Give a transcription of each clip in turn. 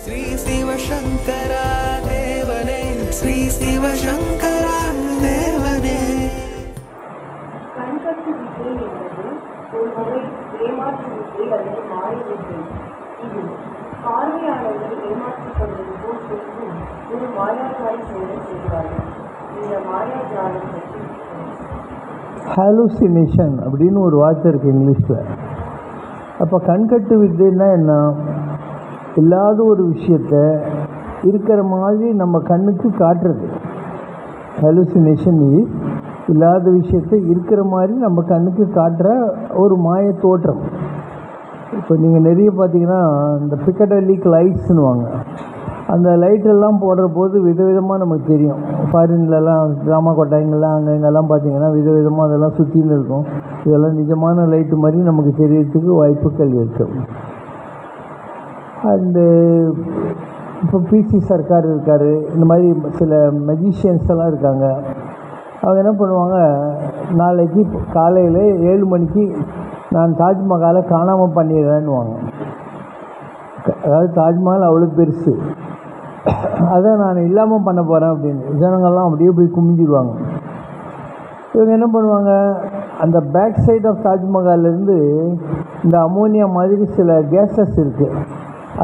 ஸ்ரீ சிவசங்கரா தேவனே, ஸ்ரீ சிவசங்கரா தேவனே. கண்கட்டு வித்தை என்பது ஒரு வகை ஏமாற்று வித்தை அல்லது மாய வித்தை. இது பார்வையாளர்கள் ஏமாற்றிக்கொண்டது போல் தோன்றும் ஒரு மாயாஜால செயலை செய்கிறார்கள். இந்த மாயாஜாலம் பற்றி ஹாலுசினேஷன் அப்படின்னு ஒரு வார்த்தை இருக்குது இங்கிலீஷில். அப்போ கண்கட்டு வித்தைன்னா என்ன? இல்லாத ஒரு விஷயத்த இருக்கிற மாதிரி நம்ம கண்ணுக்கு காட்டுறது. ஹாலுசினேஷன் இஸ் இல்லாத விஷயத்தை இருக்கிற மாதிரி நம்ம கண்ணுக்கு காட்டுற ஒரு மாய தோற்றம். இப்போ நீங்கள் நிறைய பார்த்தீங்கன்னா இந்த பிக்கடலிக் லைட்ஸ்னுவாங்க. அந்த லைட்டெல்லாம் போடுற போது விதவிதமாக நமக்கு தெரியும். ஃபாரின்லலாம் கிராம கொட்டாயங்கள்லாம் அங்கே இங்கெல்லாம் பார்த்தீங்கன்னா விதவிதமாக அதெல்லாம் சுற்றின்னு இருக்கும். இதெல்லாம் நிஜமான லைட்டு மாதிரி நமக்கு தெரியறதுக்கு வாய்ப்புகள் இருக்குது. அண்டு இப்போ பிசி சர்க்கார் இருக்கார், இந்த மாதிரி சில மெஜிஷியன்ஸ் எல்லாம் இருக்காங்க. அவங்க என்ன பண்ணுவாங்க, நாளைக்கு காலையில் 7 மணிக்கு நான் தாஜ்மஹாலை காணாமல் பண்ணிடுறேன்னுவாங்க. அதாவது தாஜ்மஹால் அவ்வளோ பெருசு, அதை நான் இல்லாமல் பண்ண போகிறேன் அப்படின்னு ஜனங்கள்லாம் அப்படியே போய் குமிஞ்சிடுவாங்க. இவங்க என்ன பண்ணுவாங்க, அந்த பேக் சைட் ஆஃப் தாஜ்மஹால்லேருந்து இந்த அமோனியா மாதிரி சில கேஸஸ் இருக்குது,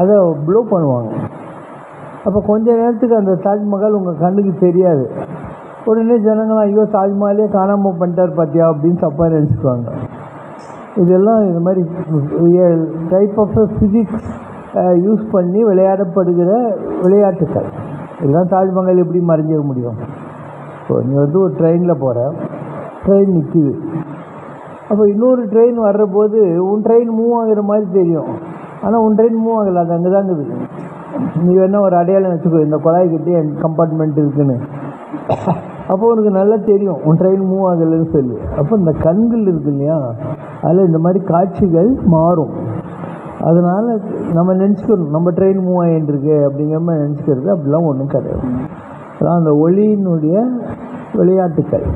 அதை ப்ளோ பண்ணுவாங்க. அப்போ கொஞ்ச நேரத்துக்கு அந்த தாஜ்மஹால் உங்கள் கண்ணுக்கு தெரியாது. உடனே ஜனங்களாம் ஐயோ தாஜ்மஹாலே காணாமல் பண்ணிட்டார் பார்த்தியா அப்படின்னு தப்பாக நினச்சிக்குவாங்க. இதெல்லாம் இது மாதிரி டைப் ஆஃப் ஃபிசிக்ஸ் யூஸ் பண்ணி விளையாடப்படுகிற விளையாட்டுக்கள். இதெல்லாம் தாஜ்மஹால் எப்படி மறைஞ்சிட முடியும்? இப்போ நீ வந்து ஒரு ட்ரெயினில் போகிற, ட்ரெயின் நிற்கிது. அப்போ இன்னொரு ட்ரெயின் வர்ற போது உன் ட்ரெயின் மூவ் ஆகிற மாதிரி தெரியும், ஆனால் உன் ட்ரெயின் மூவ் ஆகலை, அது அங்கே தான் இருக்குது. நீ வேணால் ஒரு அடையாளம் வச்சுக்கோ, இந்த குழாய்கிட்டே என் கம்பார்ட்மெண்ட் இருக்குன்னு. அப்போ உனக்கு நல்லா தெரியும் உன் ட்ரெயின் மூவ் ஆகலைன்னு சொல்லி. அப்போ இந்த கண்கள் இருக்கு இல்லையா, அதில் இந்த மாதிரி காட்சிகள் மாறும். அதனால் நம்ம நினச்சிக்கணும் நம்ம ட்ரெயின் மூவ் ஆகிட்டுருக்கு அப்படிங்கிற மாதிரி நினச்சிக்கிறது. அப்படிலாம் ஒன்றும் கிடையாது. அதான் அந்த ஒளியினுடைய விளையாட்டுக்கள்.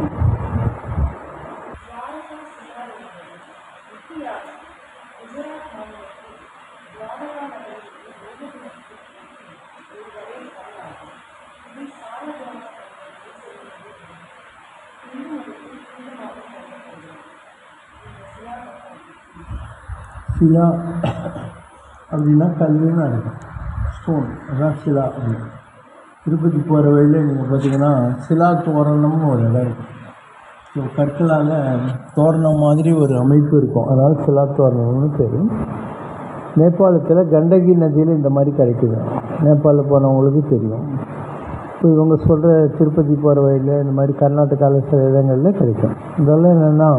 சிலா அப்படின்னா கல்லுன்னு அர்த்தம். ஸ்டோன், அதான் சிலா அப்படின்னு. திருப்பதி போகிற வழியில் நீங்கள் பார்த்தீங்கன்னா சிலா தோரணம்னு ஒரு இடம் இருக்கும். ஸோ கற்களால் தோரணம் மாதிரி ஒரு அமைப்பு இருக்கும், அதனால் சிலா தோரணம்னு பேர். நேபாளத்தில் கண்டகி நதியில் இந்த மாதிரி கிடைக்குது. நேபாளில் போனவங்களுக்கு தெரியும். இப்போ இவங்க சொல்கிற திருப்பதி போகிற வழியில் இந்த மாதிரி கர்நாடகாவில் சில இடங்களில் கிடைக்கும். இதெல்லாம் என்னென்னா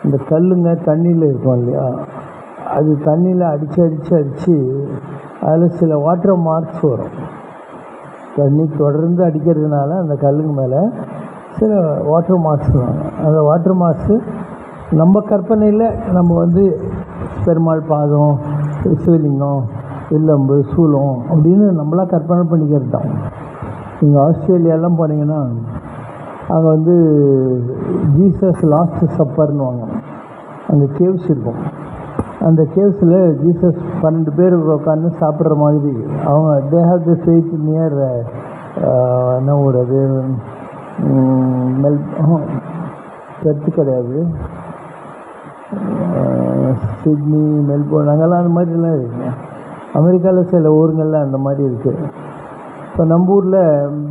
இந்த கல்லுங்க தண்ணியில் இருக்கும் இல்லையா, அது தண்ணியில் அடித்து அதில் சில வாட்டர் மார்க்ஸ் வரும். தண்ணி தொடர்ந்து அடிக்கிறதுனால அந்த கல்லுங்க மேலே சில வாட்டர் மார்க்ஸ் வரும். அந்த வாட்டர் மார்க்ஸு நம்ம கற்பனையில் நம்ம வந்து பெருமாள் பாதம், சிவலிங்கம், வில்லம்பு, சூலம் அப்படின்னு நம்மளாம் கற்பனை பண்ணிக்கிறது தான். நீங்கள் ஆஸ்திரேலியாலாம் போனீங்கன்னா அங்கே வந்து ஜீசஸ் லாஸ்ட் சப்பர்னுவாங்க. அங்கே கேவ்ஸ் இருக்கும். அந்த கேவ்ஸில் ஜீசஸ் 12 பேர் உட்காந்து சாப்பிட்ற மாதிரி அவங்க they have the faith near என்ன ஊர் அது, பெர்த்து கிடையாது, சிட்னி, மெல்போர்ன், அங்கெல்லாம் அந்த மாதிரிலாம் இருக்குது. அமெரிக்காவில் சில ஊருங்களில் அந்த மாதிரி இருக்குது. இப்போ நம்ம ஊரில்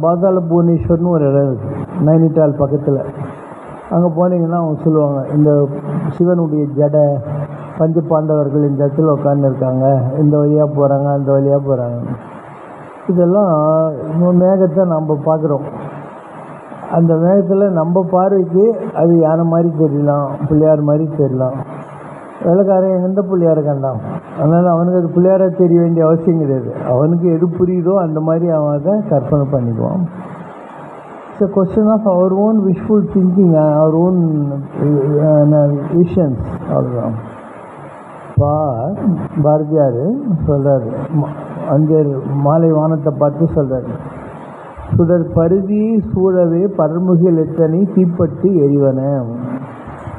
பாதாள புவனேஸ்வர்னு ஒரு இடம் இருக்குது, நைனிட்டால் பக்கத்தில். அங்கே போனீங்கன்னா அவங்க சொல்லுவாங்க, இந்த சிவனுடைய ஜடை, பஞ்ச பாண்டவர்கள் இந்த இடத்துல உட்காந்துருக்காங்க, இந்த வழியாக போகிறாங்க, அந்த வழியாக போகிறாங்க. இதெல்லாம் மேகத்தை நம்ம பார்க்குறோம். அந்த மேகத்தில் நம்ம பார்வைக்கு அது யானை மாதிரி தெரியலாம், பிள்ளையார் மாதிரி தெரியலாம். வெள்ளைக்காரன் எந்த பிள்ளையாரை கண்டான், அதனால் அவனுக்கு அது பிள்ளையாராக தெரிய வேண்டிய அவசியம் கிடையாது. அவனுக்கு எது புரியுதோ அந்த மாதிரி அவன் அதை கற்பனை பண்ணிக்குவான். It's a question of our own wishful thinking, our own visions. அவ்வளோதான். பாரதியார் சொல்கிறார், அங்கே மாலை வானத்தை பார்த்து சொல்கிறார், சுடர் பருதி சூழவே பரமுகில் எத்தனை தீப்பட்டு எரிவன.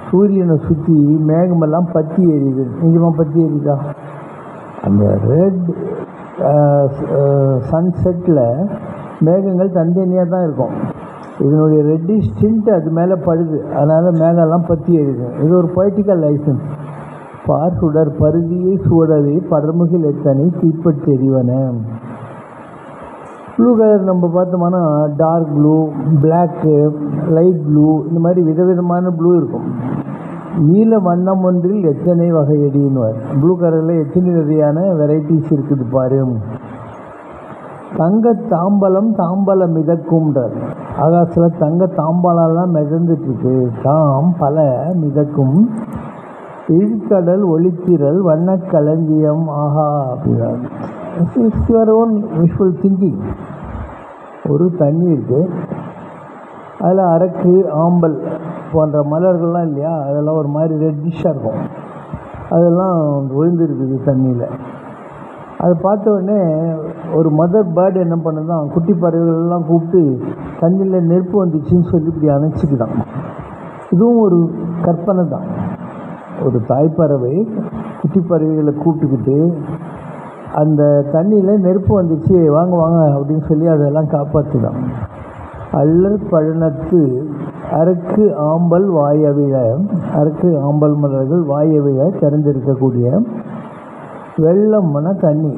சூரியனை சுற்றி மேகமெல்லாம் பற்றி எரியுது. நிஜமாக பற்றி எரியுதா? அந்த ரெட் சன்செட்டில் மேகங்கள் தனித்தனியாக தான் இருக்கும். இதனுடைய ரெட்டிஷ் டிண்ட் அது மேலே படுது, அதனால் மேகம்லாம் பற்றி எரியுது. இது ஒரு பொய்டிக்கல் லைசன்ஸ். பார் சுடர் பருதியை சூடவே படர்முகில் எத்தனை தீப்பட்டு எரிவன. ப்ளூ கலர் நம்ம பார்த்தோம்னா dark blue, black, light blue, இந்த மாதிரி விதவிதமான ப்ளூ இருக்கும். நீல வண்ணம் ஒன்றில் எத்தனை வகையடின்னுவார். ப்ளூ கலரில் எத்தனை வகையான வெரைட்டிஸ் இருக்குது பாரு. தங்க தாம்பலம் தாம்பலம் மிதக்கும்ன்றார். ஆகாசில் தங்க தாம்பாலெல்லாம் மிதந்துட்டுருக்கு. தாம் பல மிதக்கும் இழுக்கடல் ஒளித்திரல் வண்ணக்களஞ்சியம் ஆஹா அப்படின்னார். It's your own visual thinking. ஒரு தண்ணி இருக்குது, அதில் அரக்கு, ஆம்பல் போன்ற மலர்கள்லாம் இல்லையா, அதெல்லாம் ஒரு மாதிரி ரெட்டிஷாக இருக்கும். அதெல்லாம் விழுந்துருக்குது தண்ணியில். அதை பார்த்த உடனே ஒரு மதர் பேர்டு என்ன பண்ணுதான், குட்டி பறவைகள்லாம் கூப்பிட்டு தண்ணியில் நெருப்பு வந்துச்சுன்னு சொல்லி இப்படி அணைச்சிக்கிதான். இதுவும் ஒரு கற்பனை தான். ஒரு தாய்ப்பறவை குட்டி பறவைகளை கூப்பிட்டுக்கிட்டு அந்த தண்ணியில் நெருப்பு வந்துச்சு வாங்க வாங்க அப்படின்னு சொல்லி அதெல்லாம் காப்பாற்றுதான். அல்லர் பழனத்து அரக்கு ஆம்பல் வாயவிழ, அரக்கு ஆம்பல் மலர்கள் வாயவிழ திறந்திருக்கக்கூடிய வெள்ளம்னா தண்ணி.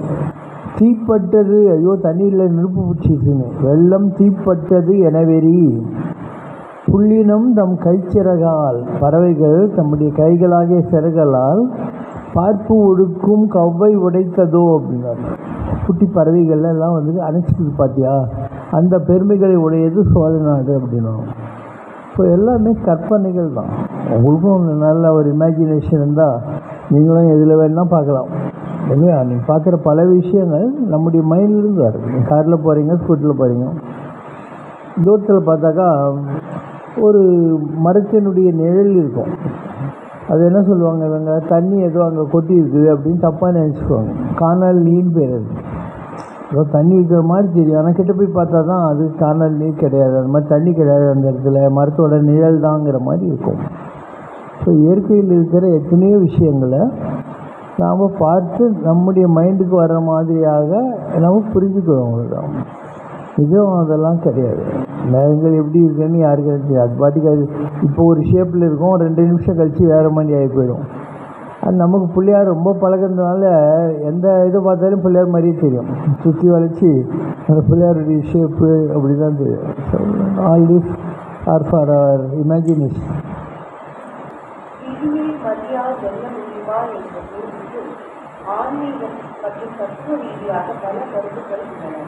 தீப்பட்டது, ஐயோ தண்ணியில் நெருப்பு பிடிச்சிச்சுன்னு. வெள்ளம் தீப்பட்டது எனவெறி புள்ளினம் தம் கைச்சிறகால், பறவைகள் தம்முடைய கைகளாகிய சிறகளால் பார்ப்பு ஒடுக்கும் கவ்வை உடைத்ததோ அப்படின்னாரு. குட்டி பறவைகள் எல்லாம் வந்து அணைச்சிக்குது பார்த்தியா, அந்த பெருமைகளை உடையது சோழ நாடு அப்படின்னா. ஸோ எல்லாமே கற்பனைகள் தான். உங்களுக்கும் நல்ல ஒரு இமேஜினேஷன் இருந்தால் நீங்களும் எதில் வேணால் பார்க்கலாம். இல்லையா, நீங்கள் பார்க்குற பல விஷயங்கள் நம்முடைய மைண்ட்லேருந்து வருது. நீங்கள் காரில் போகிறீங்க, ஸ்கூட்டரில் போகிறீங்க, தூரத்தில் பார்த்தாக்கா ஒரு மரத்தினுடைய நிழல் இருக்கும். அது என்ன சொல்லுவாங்க, இவங்க தண்ணி ஏதோ அங்கே கொட்டி இருக்குது அப்படின்னு தப்பாக நினச்சிக்குவாங்க. காணல் நீர் பேர். அது ஏதோ தண்ணி இருக்கிற மாதிரி தெரியும், ஆனால் கிட்ட போய் பார்த்தா தான் அது காணல் நீர் கிடையாது, அது மாதிரி தண்ணி கிடையாது அந்த இடத்துல, மரத்தோட நிழல் தாங்கிற மாதிரி இருக்கும். ஸோ இயற்கையில் இருக்கிற எத்தனையோ விஷயங்களை நாம் பார்த்து நம்முடைய மைண்டுக்கு வர்ற மாதிரியாக நம்ம புரிஞ்சுக்கிறோம். அவ்வளோதான். நிஜம் அதெல்லாம் கிடையாது. மேகங்கள் எப்படி இருக்குன்னு யாருக்கு தெரியாது. அது பாட்டுக்கு அது இப்போ ஒரு ஷேப்பில் இருக்கும், 2 நிமிஷம் கழித்து வேறு மாதிரி ஆகி போயிடும். அது நமக்கு பிள்ளையார் ரொம்ப பழகிறதுனால எந்த இதை பார்த்தாலும் பிள்ளையார் மாதிரியே தெரியும். சுற்றி வளைச்சி அந்த பிள்ளையாருடைய ஷேப்பு அப்படி தான் தெரியும். So all this are for our imagination. ஆன்மீகம் மற்றும் தத்துவ ரீதியாக பல கருத்துக்கள் உள்ளன.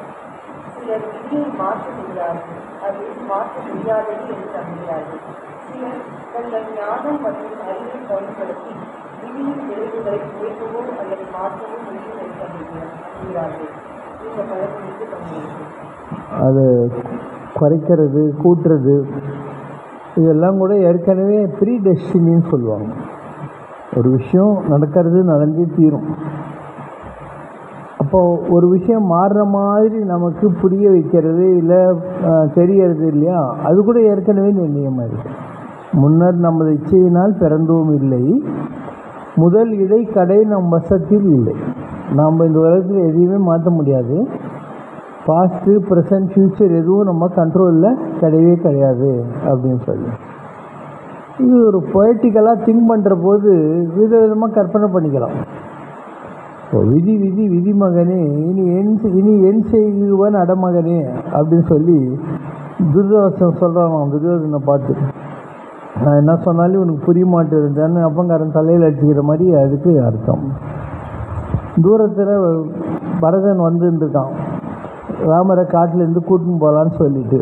சிலர் விதியை மாற்ற முடியாது, அது மாற்ற முடியாதது என்று நம்புகிறார்கள். சிலர் தங்கள் ஞானம் மற்றும் அறிவை பயன்படுத்தி விதியின் விளைவுகளை குறைக்கவோ அல்லது மாற்றவோ முடியும் என்று நம்புகிறார்கள். இந்த பழக்கத்திற்கு பங்களிப்பு அது குறைக்கிறது, கூட்டுறது, இதெல்லாம் கூட ஏற்கனவே ப்ரீ டெஸ்டினின்னு சொல்லுவாங்க. ஒரு விஷயம் நடக்கிறது, நடந்தே தீரும். அப்போது ஒரு விஷயம் மாறுற மாதிரி நமக்கு புரிய வைக்கிறது இல்லை தெரியறது இல்லையா, அது கூட ஏற்கனவே நிர்ணயமாக இருக்குது. முன்னர் நமது இச்சையினால் பிறந்தோம் இல்லை, முதல் இடை கடை நம் வசத்தில் இல்லை. நாம் இந்த உலகத்தில் எதையுமே மாற்ற முடியாது. பாஸ்ட்டு, ப்ரெசன்ட், ஃப்யூச்சர் எதுவும் நம்ம கண்ட்ரோலில் கிடையவே கிடையாது அப்படின்னு சொல்லி இது ஒரு பொயட்டிக்கலாக திங்க் பண்ணுற போது விதவிதமாக கற்பனை பண்ணிக்கலாம். இப்போ விதி விதி விதி மகனே இனி என் செய்குவன் அடமகனே அப்படின்னு சொல்லி துர்யோதனன் சொல்கிறாங்க. துர்யோதனை பார்த்து நான் என்ன சொன்னாலும் உனக்கு புரிய மாட்டேருந்தேன்னு அப்பங்காரன் தலையில் அடிச்சுக்கிற மாதிரி அதுக்கு அர்த்தம். தூரத்தில் பரதன் வந்துருக்கான், ராமரை காட்டிலேருந்து கூட்டின்னு போகலான்னு சொல்லிட்டு.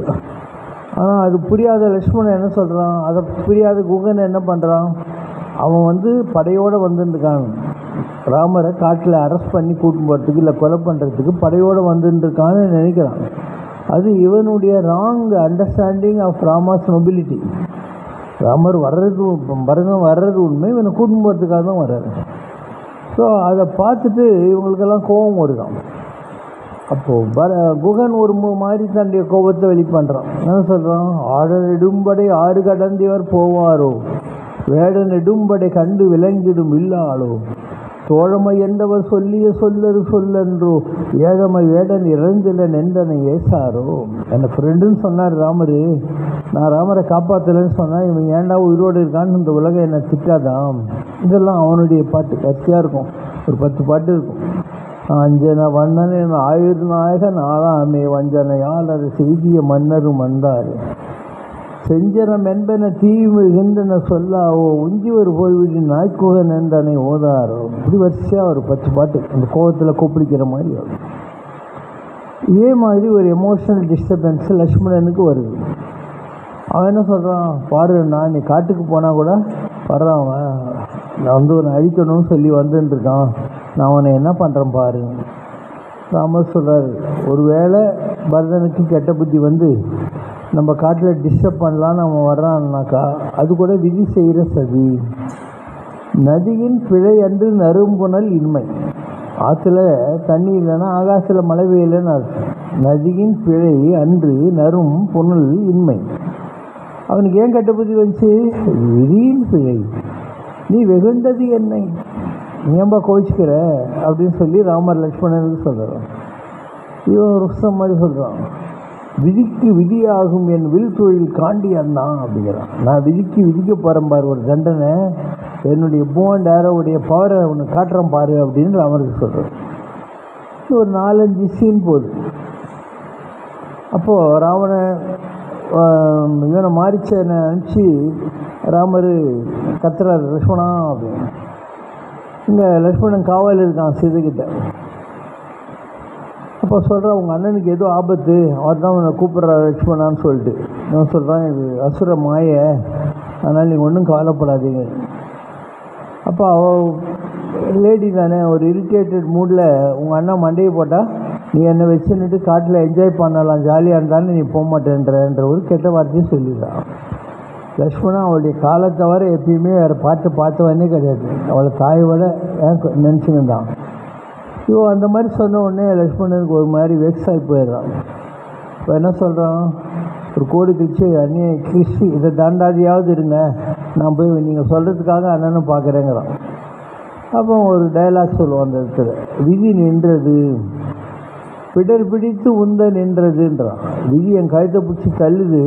ஆனால் அது புரியாத லக்ஷ்மணன் என்ன சொல்கிறான், அதை புரியாத குகன் என்ன பண்ணுறான், அவன் படையோடு வந்துருக்கான். ராமரை காட்டில் அரெஸ்ட் பண்ணி கூட்டின்னு போகிறதுக்கு இல்லை கொலை பண்ணுறதுக்கு படையோடு வந்துருக்கான்னு நினைக்கிறான். அது இவனுடைய wrong understanding of Rama's nobility. Ramar வர்றது, பரதன் வர்றது உண்மை, இவனை கூட்டின்னு போகிறதுக்காக தான் வர்றாரு. ஸோ அதை பார்த்துட்டு இவங்களுக்கெல்லாம் கோபம் வருதான். அப்போது குகன் ஒரு மாதிரி தன்னுடைய கோபத்தை வெளிப்படுறான். என்ன சொல்கிறான், ஆட நெடும்படை 6 கடந்தவர் போவாரோ, வேட நெடும்படை கண்டு விளங்கிடும் இல்லாளோ, தோழமை என்றவர் சொல்லிய சொல்லரு சொல்லன்றோ ஏழமை வேடன் இறந்தில நெந்தனை ஏசாரோ. என் ஃப்ரெண்டுன்னு சொன்னார் ராமர். நான் ராமரை காப்பாற்றலைன்னு சொன்னால் இவன் ஏன்டா உயிரோடு இருக்கான்னு இந்த உலகம் என்னை திட்டாதான். இதெல்லாம் அவனுடைய பாட்டு கட்சியாக இருக்கும். ஒரு 10 பாட்டு இருக்கும். அஞ்சன வண்ணன் ஆயுர் நாயகன் ஆளாமே வஞ்சனையால் அது செய்திய மன்னரும் வந்தார் செஞ்சனம் என்பன தீமிழ்கின்றன சொல்லாவோ உஞ்சிவர் போய்விடி நாய்க்குகன் என்றனை ஓதாரோ. இப்படி வரிசையாக ஒரு 10 பாட்டு அந்த கோபத்தில் கூப்பிடிக்கிற மாதிரி வரும். இதே மாதிரி ஒரு எமோஷனல் டிஸ்டர்பன்ஸ் லக்ஷ்மணனுக்கு வருது. அவன் என்ன சொல்கிறான், பாரு நான் நீ காட்டுக்கு போனால் கூட வர்றான், அவன் நான் வந்து உன்னை அழிக்கணும்னு சொல்லி வந்துட்டுருக்கான், நான் அவனை என்ன பண்ணுறேன் பாரு. ராமர் சொல்கிறார், ஒருவேளை பரதனுக்கு கெட்ட புத்தி வந்து நம்ம காட்டில் டிஸ்டர்ப் பண்ணலான்னு அவன் வர்றான்னாக்கா அது கூட விதி செய்கிற சதி. நதியின் பிழை அன்று நறும்புணல் இன்மை. ஆற்றுல தண்ணி இல்லைன்னா ஆகாசில் மழை பெய்யலைன்னு அர்த்தம். நதியின் பிழை அன்று நறும் புனல் இன்மை. அவனுக்கு ஏன் கெட்ட புத்தி வந்துச்சு, விதியின் பிழை. நீ வெகுண்டது என்னை, நீ ஏன்பா கோவிச்சுக்கிற அப்படின்னு சொல்லி ராமர் லக்ஷ்மணனுக்கு சொல்கிறான். இவன் ருஷ்டம் மாதிரி சொல்கிறான், விதிக்கு விதியாகும் என் வில் தொழில் காண்டி அண்ணா அப்படிங்கிறான். நான் விதிக்கு விதிக்க போகிறேன் பாரு ஒரு தண்டனை, என்னுடைய போன் டேரோவுடைய பவரை ஒன்று காட்டுறேன் பாரு அப்படின்னு ராமருக்கு சொல்கிறேன். ஒரு 4-5 சீன் போகுது. அப்போது ராவண இவனை மாரிச்சனை அனுப்பிச்சு ராமர் கத்துறாரு, லக்ஷ்மணா அப்படின்னு. இங்கே லக்ஷ்மணன் காவல் இருக்கான் சீதைக்கிட்ட. அப்போ சொல்கிறான், உங்கள் அண்ணனுக்கு ஏதோ ஆபத்து, அவர் தான் உன்னை கூப்பிட்றாரு லக்ஷ்மணான்னு சொல்லிட்டு. நான் சொல்கிறேன், இது அசுர மாய, அதனால் நீங்கள் ஒன்றும் கவலைப்படாதீங்க. அப்போ அவள் லேடி தானே, ஒரு இரிட்டேட்டட் மூடில் உங்கள் அண்ணன் மண்டையை போட்டால் நீ என்னை வச்சுன்னுட்டு காட்டில் என்ஜாய் பண்ணலாம், ஜாலியாக இருந்தாலும் நீ போக மாட்டேன்ற ஒரு கெட்ட வார்த்தையும் சொல்லிடுறான். லக்ஷ்மணா அவளுடைய காலத்தை வர எப்பயுமே வேறு பார்த்தவனே கிடையாது. அவளை தாயோட நினச்சிருந்தான். இவோ அந்த மாதிரி சொன்ன உடனே லக்ஷ்மணனுக்கு ஒரு மாதிரி வெக்ஸ் ஆகி போயிடுறான். இப்போ என்ன சொல்கிறான், ஒரு கோடி கிழிச்சு அண்ணே கிறிஸ்டி இதை தாண்டாதியாவது இருங்க, நான் போய் நீங்கள் சொல்கிறதுக்காக அண்ணனும் பார்க்குறேங்கிறான். அப்போ ஒரு டைலாக் சொல்லுவோம் அந்த இடத்துல, விதி நின்றது பிடர் பிடித்து உந்த நின்றதுன்றான். விதி என் கழுத்தை பிடிச்சி தள்ளுது,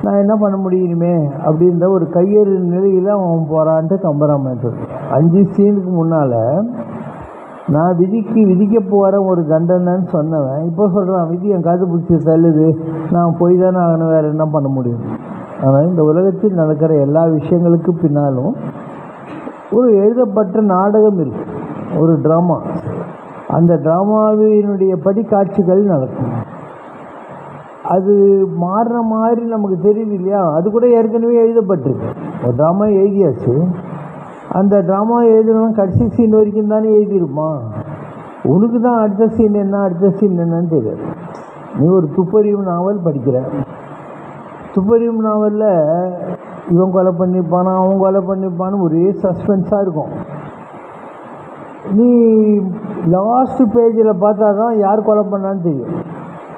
நான் என்ன பண்ண முடியுமே அப்படின்ற ஒரு கையேறு நிலையில் அவன் போகிறான்ட்டு கம்பராமன் சொல்கிறான். 5 சீனுக்கு முன்னால் நான் விதிக்கு விதிக்க போகிற ஒரு தண்டனைன்னு சொன்னவன் இப்போ சொல்கிறான், விதி என் காது பிடிச்சி தள்ளுது, நான் போய் தானே ஆகணும், வேறு என்ன பண்ண முடியும். ஆனால் இந்த உலகத்தில் நடக்கிற எல்லா விஷயங்களுக்கு பின்னாலும் ஒரு எழுதப்பட்ட நாடகம் இருக்குது, ஒரு ட்ராமா. அந்த ட்ராமாவினுடைய படி காட்சிகள் நடக்கும். அது மாறுற மாதிரி நமக்கு தெரியுது இல்லையா, அது கூட ஏற்கனவே எழுதப்பட்டிருக்கு. ஒரு ட்ராமா எழுதியாச்சு, அந்த ட்ராமா எழுதுனவன் கடைசி சீன் வரைக்கும் தானே எழுதியிருப்பான். உனக்கு தான் அடுத்த சீன் என்னன்னு தெரியாது. நீ ஒரு துப்பறிவு நாவல் படிக்கிற, துப்பறிவு நாவலில் இவன் கொலை பண்ணியிருப்பானா அவன் கொலை பண்ணியிருப்பான்னு ஒரே சஸ்பென்ஸாக இருக்கும். நீ லாஸ்ட் பேஜில் பார்த்தா தான் யார் கொலை பண்ணான்னு தெரியும்.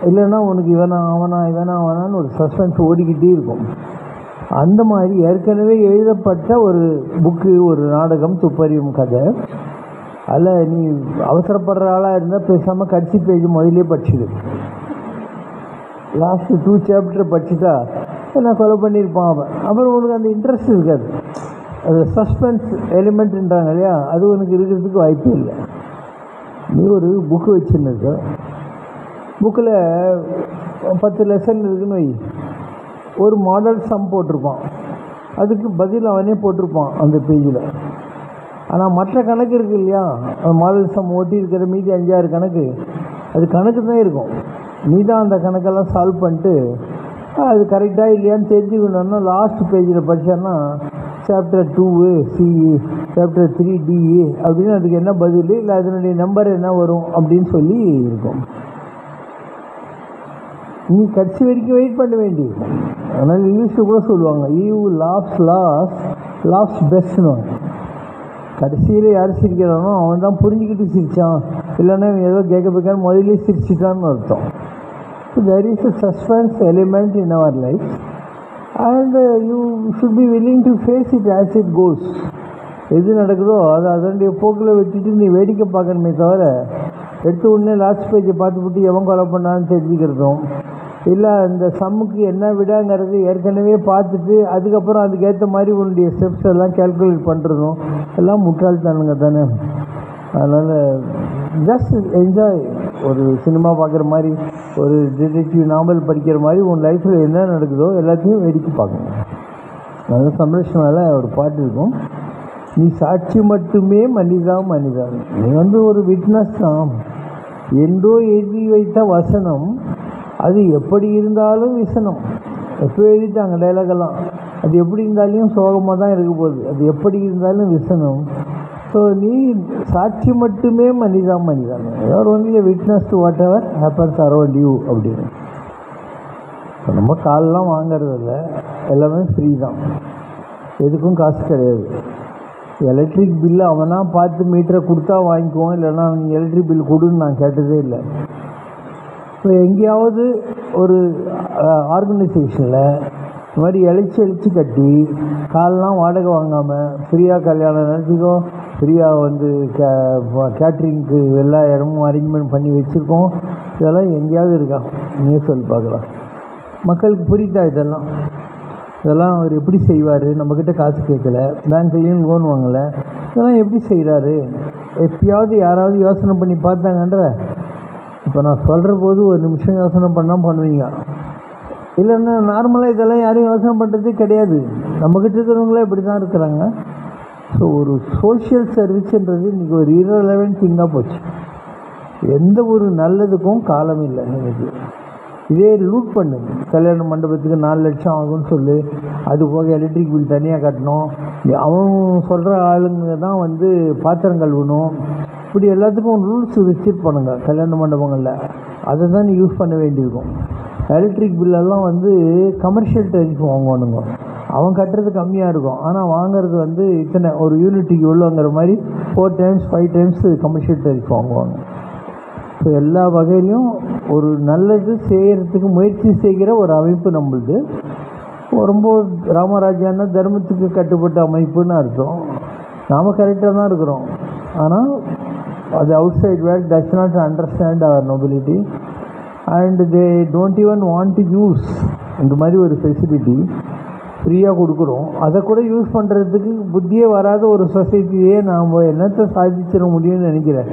இல்லைன்னா உனக்கு இவனான்னு ஒரு சஸ்பென்ஸ் ஓடிக்கிட்டே இருக்கும். அந்த மாதிரி ஏற்கனவே எழுதப்பட்ட ஒரு புக்கு, ஒரு நாடகம், துப்பறியும் கதை. அதில் நீ அவசரப்படுற ஆளாக இருந்தால் பேசாமல் கடைசி பேஜ் முதலே படிச்சுடு. லாஸ்ட்டு 2 சாப்டர் படிச்சுட்டா நான் கொலை பண்ணியிருப்பான் அவன், அப்புறம் உனக்கு அந்த இன்ட்ரெஸ்ட் இருக்காது. அது சஸ்பென்ஸ் எலிமெண்ட்ன்றாங்க இல்லையா, அது உனக்கு இருக்கிறதுக்கு வாய்ப்பே இல்லை. நீ ஒரு புக்கு வச்சுருக்க, புக்கில் 10 லெசன் இருக்குன்னு வை, ஒரு மாடல் சம் போட்டிருப்பான், அதுக்கு பதில் அவனே போட்டிருப்பான் அந்த பேஜில். ஆனால் மற்ற கணக்கு இருக்குது இல்லையா, அந்த மாடல் சம் ஓட்டி இருக்கிற மீதி 5-6 கணக்கு, அது கணக்கு தான் இருக்கும். நீ தான் அந்த கணக்கெல்லாம் சால்வ் பண்ணிட்டு அது கரெக்டாக இல்லையான்னு தெரிஞ்சுக்கணுன்னா லாஸ்ட் பேஜில் படித்தான்னா சாப்டர் 2 சி, சாப்டர் 3 டி அப்படின்னு அதுக்கு என்ன பதில், இல்லை அதனுடைய நம்பர் என்ன வரும் அப்படின்னு சொல்லி இருக்கும். நீ கடைசி வரைக்கும் வெயிட் பண்ண வேண்டியிருக்கும். அதனால் இங்கிலீஷில் கூட சொல்லுவாங்க, யூ லாஸ்ட் பெஸ்ட்னு. கடைசியில் யார் சிரிக்கிறானோ அவன் தான் புரிஞ்சுக்கிட்டு சிரித்தான், இல்லைன்னா ஏதோ கேட்கಬೇಕಾன்னு முதலே சிரிச்சிட்டான்னு அர்த்தம். So there is a suspense element in our life and you should be willing to face it as it goes. எது நடக்குதோ அதை அதனுடைய போக்கில் விட்டுட்டு நீ வேடிக்கை பார்க்கணுமே தவிர எடுத்து உடனே லாஸ்ட் பேஜை பார்த்துவிட்டு எவன் கொலை பண்ணான்னு தெரிஞ்சுக்கிறதும் இல்லை அந்த சம்முக்கு என்ன விடாங்கிறது ஏற்கனவே பார்த்துட்டு அதுக்கப்புறம் அதுக்கேற்ற மாதிரி உன்னுடைய ஸ்டெப்ஸ் எல்லாம் கேல்குலேட் பண்ணுறதும் எல்லாம் முட்டாள்தானுங்க தானே. அதனால் ஜஸ்ட் என்ஜாய். ஒரு சினிமா பார்க்குற மாதிரி, ஒரு டிடெக்டிவ் நாவல் படிக்கிற மாதிரி உன் லைஃப்பில் என்ன நடக்குதோ எல்லாத்தையும் வேடிக்கை பார்க்கணும். அது சம்ரட்சணால ஒரு பாட்டு இருக்கும், நீ சாட்சி மட்டுமே மனிதா மனிதா. நீ ஒரு விட்னஸ் தான். என்றோ எழுதி வைத்த வசனம் அது எப்படி இருந்தாலும் விசனம். எப்போ எழுதிட்டாங்க டைலாகெல்லாம், அது எப்படி இருந்தாலும் சோகமாக தான் இருக்க போகுது, அது எப்படி இருந்தாலும் விசனம். ஸோ நீ சாட்சி மட்டுமே மனிதா மனிதான். You are only a witness to whatever happens around you அப்படின்னு. இப்போ நம்ம கால்லாம் வாங்கிறதில்ல, எல்லாமே ஃப்ரீ தான், எதுக்கும் காசு கிடையாது. எலக்ட்ரிக் பில்லு அவனா பார்த்து மீட்டரை கொடுத்தா வாங்கிக்குவோம், இல்லைன்னா நீங்கள் எலக்ட்ரிக் பில் கொடுன்னு நான் கேட்டதே இல்லை. இப்போ எங்கேயாவது ஒரு ஆர்கனைசேஷனில் இந்த மாதிரி எழுச்சி கட்டி கால்லாம் வாடகை வாங்காமல் ஃப்ரீயாக கல்யாணம் நடத்திக்கோ, ஃப்ரீயாக கேட்ரிங்க்கு எல்லா இடமும் அரேஞ்ச்மெண்ட் பண்ணி வச்சுருக்கோம், இதெல்லாம் எங்கேயாவது இருக்கா? நீங்கள் சொல்லி பார்க்கலாம். மக்களுக்கு புரியுதா இதெல்லாம் அவர் எப்படி செய்வார்? நம்மக்கிட்ட காசு கேட்கல, பேங்க்லேயும் லோன் வாங்கலை, இதெல்லாம் எப்படி செய்கிறாரு? எப்பயாவது யாராவது யோசனை பண்ணி பார்த்தாங்கன்ற. இப்போ நான் சொல்கிற போது ஒரு நிமிஷம் யோசனை பண்ணால் பண்ணுவீங்க, இல்லைன்னா நார்மலாக இதெல்லாம் யாரும் யோசனை பண்ணுறதே கிடையாது. நம்மக்கிட்ட இருக்கிறவங்களே இப்படி தான் இருக்கிறாங்க. ஸோ ஒரு சோஷியல் சர்வீஸ்ன்றது இன்றைக்கி ஒரு இரலவென்ட் திங்காக போச்சு. எந்த ஒரு நல்லதுக்கும் காலம் இல்லை எனக்கு. இதே லூட் பண்ணு, கல்யாண மண்டபத்துக்கு 4 லட்சம் ஆகும்னு சொல்லு, அது போக எலக்ட்ரிக் பில் தனியாக கட்டணும், அவன் சொல்கிற ஆளுங்க தான் பாத்திரம் கழுவணும், இப்படி எல்லாத்துக்கும் ரூல்ஸ் வச்சுருப்பானுங்க கல்யாண மண்டபங்களில். அதை தான் நீ யூஸ் பண்ண வேண்டியிருக்கும். எலக்ட்ரிக் பில்லெல்லாம் கமர்ஷியல் டேரிஃப் வாங்குவானுங்க, அவன் கட்டுறது கம்மியாக இருக்கும், ஆனால் வாங்கிறது இத்தனை ஒரு யூனிட்டுக்கு உள்ளங்கிற மாதிரி 4 டைம்ஸ் 5 டைம்ஸ் கமர்ஷியல் டேரிஃப் வாங்குவாங்க. ஸோ எல்லா வகையிலையும் ஒரு நல்லது செய்கிறதுக்கு முயற்சி செய்கிற ஒரு அமைப்பு நம்மளுது. ரொம்ப ராமராஜான்னா தர்மத்துக்கு கட்டுப்பட்ட அமைப்புன்னு அர்த்தம். நாம் கரெக்டாக தான் இருக்கிறோம், ஆனால் அது outside world does not understand our nobility and they don't even want to use. இந்த மாதிரி ஒரு ஃபெசிலிட்டி ஃப்ரீயாக கொடுக்குறோம், அதை கூட யூஸ் பண்ணுறதுக்கு புத்தியே வராத ஒரு சொசைட்டியே நாம் என்னத்தை சாதிச்சிட முடியும்னு நினைக்கிறேன்.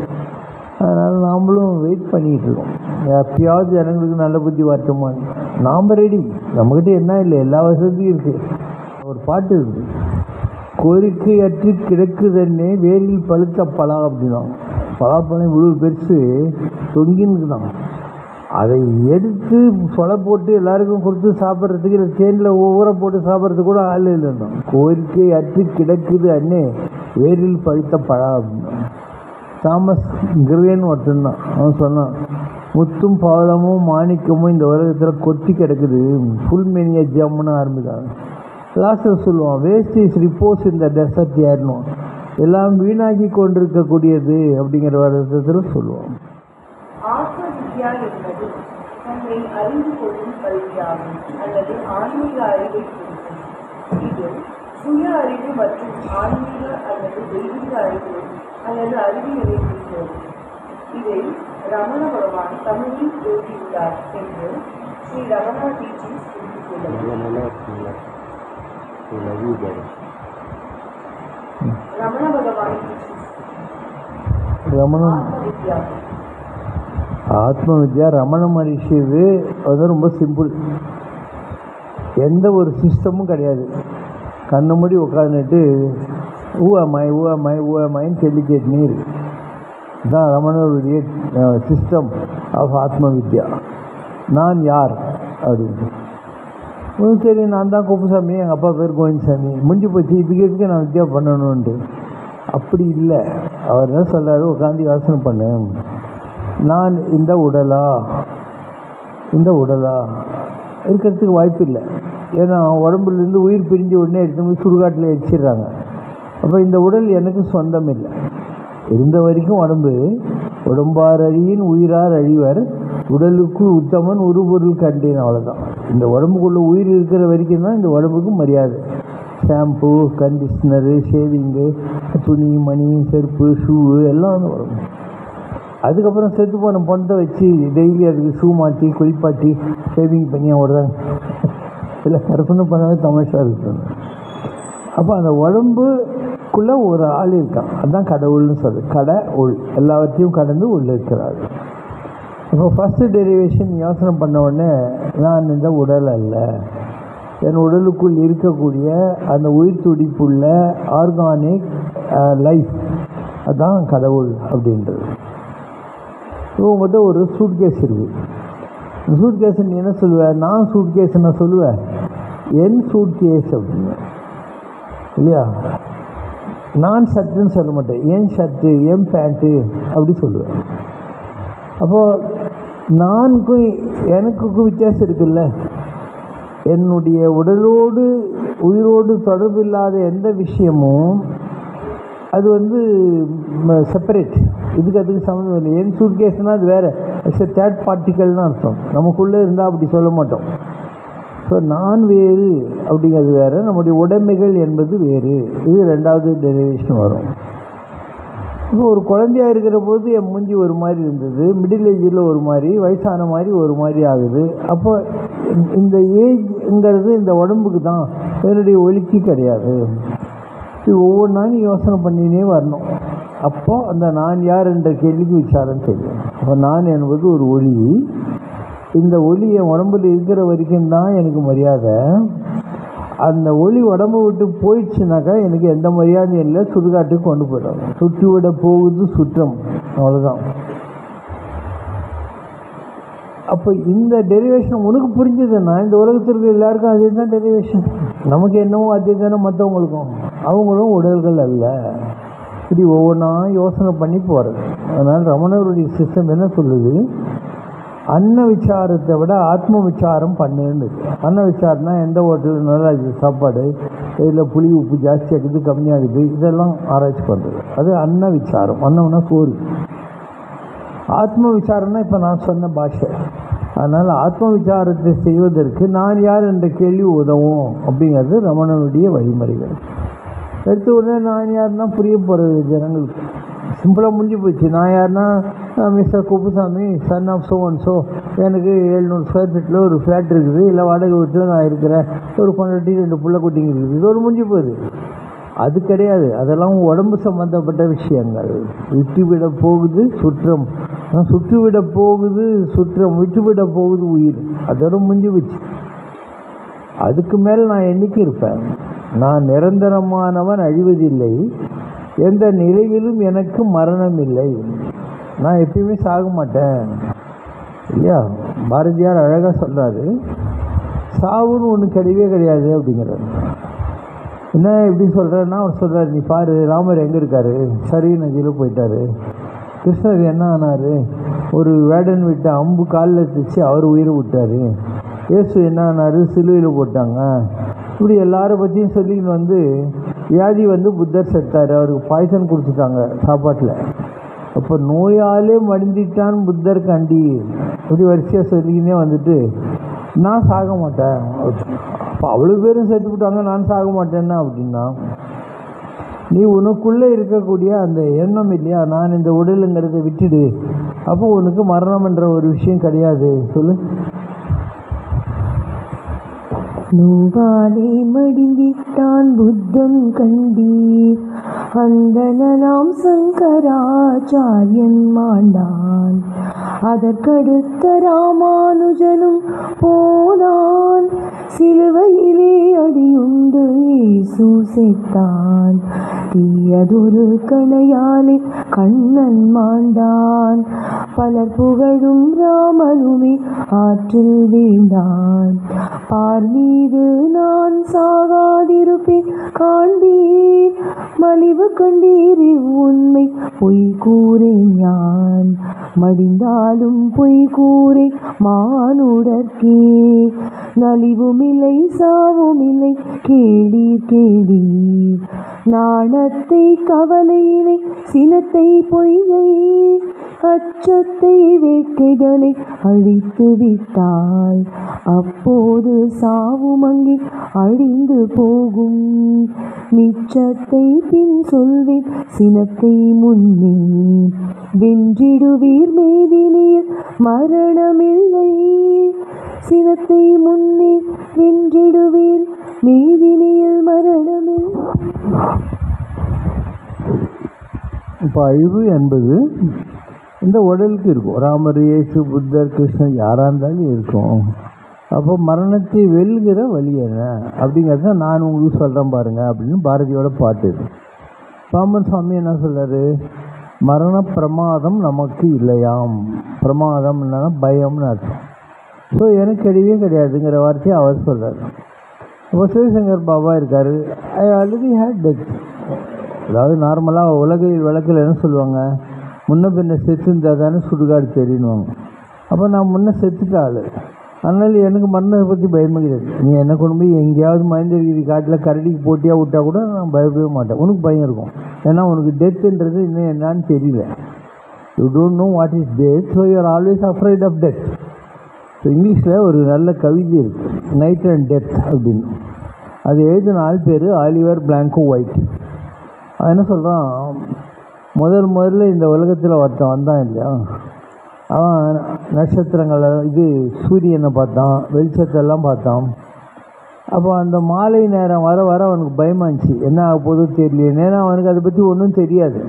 அதனால் நாம்ளும் வெயிட் பண்ணிகிட்டு இருக்கோம், எப்பயாவது ஜனங்களுக்கு நல்ல புத்தி வரட்டுமான்னு. நாம் ரெடி, நம்மக்கிட்ட என்ன இல்லை, எல்லா வசதியும் இருக்குது. ஒரு பாட்டு இருக்குது, கோரிக்கை அற்றி கிடக்குதன்னே வேலில் பழுத்த பலா அப்படின்னா. பலாப்பழம் இவ்வளோ பெருசு தொங்கின்னு தான், அதை எடுத்து சொலை போட்டு எல்லாருக்கும் கொடுத்து சாப்பிட்றதுக்கு, இல்லை தேனில் ஊற போட்டு சாப்பிட்றதுக்கு கூட ஆள் இல்லைன்னா. கோரிக்கை அற்றி கிடக்குது அன்னே வேரில் பழுத்த பழா அப்படின்னா. தாமஸ் கிரேன் ஒருத்தந்தான், அவன் சொன்னான், முத்தும் பவளமும் மாணிக்கமும் இந்த உலகத்தில் கொட்டி கிடக்குது, ஃபுல் மெனியா ஜம்முன்னு ஆரம்பிக்காங்க. லாஸ்ட்டில் சொல்லுவான், வேஸ்ட் இஸ் ரிப்போஸ் இந்த டெசர்ட் ஏறணும், எல்லாம் வீணாக்கி கொண்டிருக்கக்கூடியது அப்படிங்கிற வருடத்தில் சொல்லுவான். ஆத்ம வித்யா என்பது தன்னை அறிந்து கொள்ளும் கல்வியாகும் அல்லது ஆன்மீக அறிவை குறிக்கும். இது சுய அறிவு மற்றும் ஆன்மீக அல்லது தெய்வீக அறிவு அல்லது அறிவியலை குறிக்கிறது. இதை ரமண பகவான் தமிழில் எழுதியுள்ளார் என்று ஸ்ரீ ரமணா டீச்சிங்ஸ் குறிப்பிட்டுள்ளார். ரமண பகவான் ஆத்ம வித்யா ரமண மகரிஷி அது ரொம்ப சிம்பிள். எந்த ஒரு சிஸ்டமும் கிடையாது. கண்ணு மூடி உட்காந்துட்டு ஊமாயின்னு டெலிகேட் நீர் தான் ரமணருடைய சிஸ்டம் ஆஃப் ஆத்ம வித்யா. நான் யார் அப்படின்னு சரி, நான் தான் குப்புசாமி, எங்கள் அப்பா பேர் கோவிந்தசாமி, முடிஞ்சு போச்சு, இதுக்கு நான் வித்யா பண்ணணுன்ட்டு. அப்படி இல்லை. அவர் என்ன சொல்கிறாரு, உட்காந்து யோசனை பண்ணு, நான் இந்த உடலா இருக்கிறதுக்கு வாய்ப்பு இல்லை. ஏன்னா உடம்புலேருந்து உயிர் பிரிஞ்ச உடனே எடுத்து போய் சுடுகாட்டில் எரிச்சிடுறாங்க. அப்போ இந்த உடல் எனக்கு சொந்தம் இல்லை. இருந்த வரைக்கும் உடம்பார் அழியின் உயிரார் அழிவர், உடலுக்கு உத்தமன் ஒரு பொருள் கண்டேன், அவ்வளோதான். இந்த உடம்புக்குள்ளே உயிர் இருக்கிற வரைக்கும் தான் இந்த உடம்புக்கு மரியாதை. ஷாம்பு, கண்டிஷ்னரு, ஷேவிங்கு, துணி, மணி, செருப்பு, ஷூ எல்லாம் வந்து வரும். அதுக்கப்புறம் செத்து போன பணத்தை வச்சு டெய்லி அதுக்கு ஷூ மாற்றி குளிப்பாட்டி ஷேவிங் பண்ணி ஓடுறாங்க. இல்லை கற்பனை பண்ணாவே தமாஷாக இருக்கு. அப்போ அந்த உடம்புக்குள்ளே ஒரு ஆள் இருக்கான், அதுதான் கடவுள்னு சொல்லு. கடவுள் எல்லாவற்றையும் கடந்து உள்ளே இருக்கிறார். இப்போ ஃபஸ்ட்டு டெரிவேஷன் யோசனை பண்ண உடனே நான் இந்த உடல் அல்ல, என் உடலுக்குள் இருக்கக்கூடிய அந்த உயிர் துடிப்புள்ள ஆர்கானிக் லைஃப் அதுதான் கடவுள் அப்படின்றது. இப்போ உங்கள்கிட்ட ஒரு சூட்கேஸ் இருக்குது. இந்த சூட்கேஸை நீ என்ன சொல்லுவேன்? நான் சூட்கேஸ் நான் சொல்லுவேன், என் சூட்கேஸ் அப்படின்னு இல்லையா? நான் ஷர்ட்டுன்னு சொல்ல மாட்டேன், என் ஷர்ட்டு, என் பேண்ட்டு அப்படி சொல்லுவேன். அப்போது நானுக்கும் எனக்கும் வித்தியாசம் இருக்குல்ல. என்னுடைய உடலோடு உயிரோடு தொடர்பு இல்லாத எந்த விஷயமும் அது வந்து செப்பரேட், இதுக்கு அதுக்கு சம்மந்தம் இல்லை. என் சூட்கேஸ்னால் அது வேறு, இட்ஸ் எ தேர்ட் பார்ட்டிக்கல்னு அர்த்தம். நமக்குள்ளே இருந்தால் அப்படி சொல்ல மாட்டோம். ஸோ நான் வேறு அப்படிங்கிறது வேறு, நம்முடைய உடைமைகள் என்பது வேறு. இது ரெண்டாவது டெரிவேஷன் வரும். இப்போ ஒரு குழந்தையாக இருக்கிற போது என் மூஞ்சி ஒரு மாதிரி இருந்தது, மிடில் ஏஜில் ஒரு மாதிரி, வயசான மாதிரி ஒரு மாதிரி ஆகுது. அப்போ இந்த ஏஜ்ங்கிறது இந்த உடம்புக்கு தான், என்னுடைய ஒலிக்கு கிடையாது. இது ஒவ்வொரு நாளும் யோசனை பண்ணினே வரணும். அப்போது அந்த நான் யார் என்ற கேள்விக்கு விசாரம் செய்யணும். அப்போ நான் என்பது ஒரு ஒளி. இந்த ஒளி என் உடம்புல இருக்கிற வரைக்கும் தான் எனக்கு மரியாதை. அந்த ஒளி உடம்பு விட்டு போயிடுச்சுனாக்கா எனக்கு எந்த மரியாதையும் இல்லை, சுடுகாட்டுக்கு கொண்டு போயிடும். சுற்றி விட போகுது சுற்றம், அவ்வளோதான். அப்போ இந்த டெரிவேஷன் உனக்கு புரிஞ்சதுன்னா இந்த உலகத்திற்கு எல்லாருக்கும் அதே தான் டெரிவேஷன். நமக்கு என்னவோ அதே தானே மற்றவங்களுக்கும். அவங்களும் உடல்கள் அல்ல. இப்படி ஒவ்வொன்றா யோசனை பண்ணி போகிறது. அதனால் ரமணருடைய சிஸ்டம் என்ன சொல்லுது? அன்ன விசாரத்தை விட ஆத்ம விசாரம் பண்ணுன்னு. அன்ன விசாரம்னா எந்த ஹோட்டலில் நல்லா சாப்பாடு, இதில் புளி உப்பு ஜாஸ்தி ஆகுது கம்மியாகுது, இதெல்லாம் ஆராய்ச்சி பண்ணுறது. அது அன்ன விசாரம். அன்னம்னா சோறு. ஆத்ம விசாரம்னா இப்போ நான் சொன்ன பாஷை. அதனால் ஆத்ம விசாரத்தை செய்வதற்கு நான் யார் என்ற கேள்வி உதவும் அப்படிங்கிறது ரமணனுடைய வழிமுறைகள். எடுத்த உடனே நான் யாருன்னா புரிய போகிறது ஜனங்களுக்கு. சிம்பிளாக முடிஞ்சு போச்சு. நான் யாருன்னா mister Kuppusamy, son of so and so, எனக்கு 700 ஸ்கொயர் ஃபீட்டில் ஒரு ஃப்ளாட் இருக்குது, இல்லை வாடகை வீட்டில் நான் இருக்கிறேன், ஒரு 2 புள்ள குட்டிங்க இருக்குது, இது ஒரு முடிஞ்சு போகுது. அது கிடையாது. அதெல்லாம் உடம்பு சம்பந்தப்பட்ட விஷயங்கள். விட்டுவிட போகுது சுற்றம், சுற்றுவிட போகுது சுற்றம், விட்டுவிட போகுது உயிர். அதோட முடிஞ்சு போச்சு. அதுக்கு மேலே நான் என்னைக்கு இருப்பேன்? நான் நிரந்தரமானவன், அழிவதில்லை, எந்த நிலையிலும் எனக்கு மரணம் இல்லை, நான் எப்பயுமே சாக மாட்டேன் இல்லையா? பாரதியார் அழகாக சொல்கிறாரு, சாவுன்னு ஒன்று கிடையவே கிடையாது அப்படிங்கிறார். என்ன எப்படி சொல்கிறேன்னா, அவர் சொல்கிறார், நீ பாரு, ராமர் எங்கே இருக்கார்? சரி நதியில் போயிட்டார். கிருஷ்ணர் என்ன ஆனார்? ஒரு வேடன் விட்டு அம்பு காலில் தைச்சு அவர் உயிரை விட்டார். இயேசு என்ன ஆனார்? சிலுவையில் போட்டாங்க. இப்படி எல்லாரை பற்றியும் சொல்லிக்கின்னு வந்து வியாதி வந்து புத்தர் செத்தார், அவருக்கு பாய்சன் கொடுத்துட்டாங்க சாப்பாட்டில். அப்போ நோயாலே மடிந்திட்டான் புத்தர் கண்டி, இப்படி வரிசையாக சொல்லிக்கினே வந்துட்டு நான் சாக மாட்டேன். அப்போ அவ்வளோ பேரும் சேர்த்து விட்டாங்க, நான் சாக மாட்டேன்னா அப்படின்னா, நீ உனக்குள்ளே இருக்கக்கூடிய அந்த எண்ணம் இல்லையா, நான் இந்த உடலுங்கிறத விட்டுடு, அப்போ உனக்கு மரணம் என்ற ஒரு விஷயம் கிடையாது. சொல்லு. நோவாலே மடிந்திட்டான் புத்தன் கண்டீர், அந்தனாம் சங்கராச்சாரியன் மாண்டான், அதற்கடுத்த ராமானுஜனும் போனான், சிலுவையிலே அடியுண்டு இயேசு செத்தான், தீயதொரு கணையாலே கண்ணன் மாண்டான், பலர் புகழும் ராமனுமே ஆற்றில் வீழ்ந்தான், பார் மீது நான் சாகாதிருப்பேன் காண்பீர், மலிவு கண்டீர் இவ்வுண்மை பொய் கூறேன் யான், மடிந்தாலும் பொய் கூறேன் மானுடர்க்கே, நலிவுமில்லை சாவுமில்லை கேளீர் கேடி நாணத்தை கவலையினை சினத்தை பொய்யை அச்சத்தை வேட்கைகளை அழித்து விட்டாய். அப்போது சாவும் அங்கே அழிந்து போகும். மிச்சத்தை பின் சொல்வேன் சினத்தை முன்னே வென்றிடுவீர் மேதினியில் மரணமில்லை. சினத்தை முன்னே வென்றிடுவீர் மேதினியில் மரணமில்லை. இப்போ அழிவு என்பது இந்த உடலுக்கு இருக்கும். ராமர், இயேசு, புத்தர், கிருஷ்ணர் யாராக இருந்தாலும் இருக்கும். அப்போ மரணத்தை வெல்கிற வழி என்ன அப்படிங்கிறத நான் உங்களுக்கு சொல்கிறேன் பாருங்கள் அப்படின்னு பாரதியோட பாட்டு இது. பாம்பன் சுவாமி என்ன சொல்கிறாரு? மரண பிரமாதம் நமக்கு இல்லையாம். பிரமாதம் என்னன்னா பயம்னு அர்த்தம். ஸோ எனக்கு கிடையவே கிடையாதுங்கிற வார்த்தையை அவர் சொல்கிறார். இப்போ சிவசங்கர் பாபா இருக்கார். I already hate death. அதாவது நார்மலாக வழக்கில் என்ன சொல்லுவாங்க, முன்ன பின்ன செத்துருந்தா தானே சுடுகாடு தெரியுவாங்க. அப்போ நான் முன்ன செத்துட்டாள், அதனால் எனக்கு மரணத்தை பற்றி பயமே கிடையாது. நீ என்ன கொண்டு போய் எங்கேயாவது மகேந்திரகிரி காட்டில் கரடிக்கு போட்டியாக விட்டால் கூட நான் பயப்படவே மாட்டேன். உனக்கு பயம் இருக்கும், ஏன்னா உனக்கு டெத்துன்றது இன்னும் என்னான்னு தெரியல. You don't know what is death, so you are always afraid of death. ஸோ இங்கிலீஷில் ஒரு நல்ல கவிதை இருக்குது, நைட் அண்ட் டெத் அப்படின்னு. அது எழுதின ஆள் பேர் ஆலிவர் பிளாங்கோ ஒயிட். அவன் என்ன சொல்கிறான், முதல்ல இந்த உலகத்தில் ஒருத்தன் வந்தான் இல்லையா, அவன் நட்சத்திரங்களை சூரியனை பார்த்தான், வெளிச்சத்தெல்லாம் பார்த்தான். அப்போ அந்த மாலை நேரம் வர அவனுக்கு பயமாச்சு, என்ன ஆக போதோ தெரியலையே. ஏன்னா அவனுக்கு அதை பற்றி ஒன்றும் தெரியாது.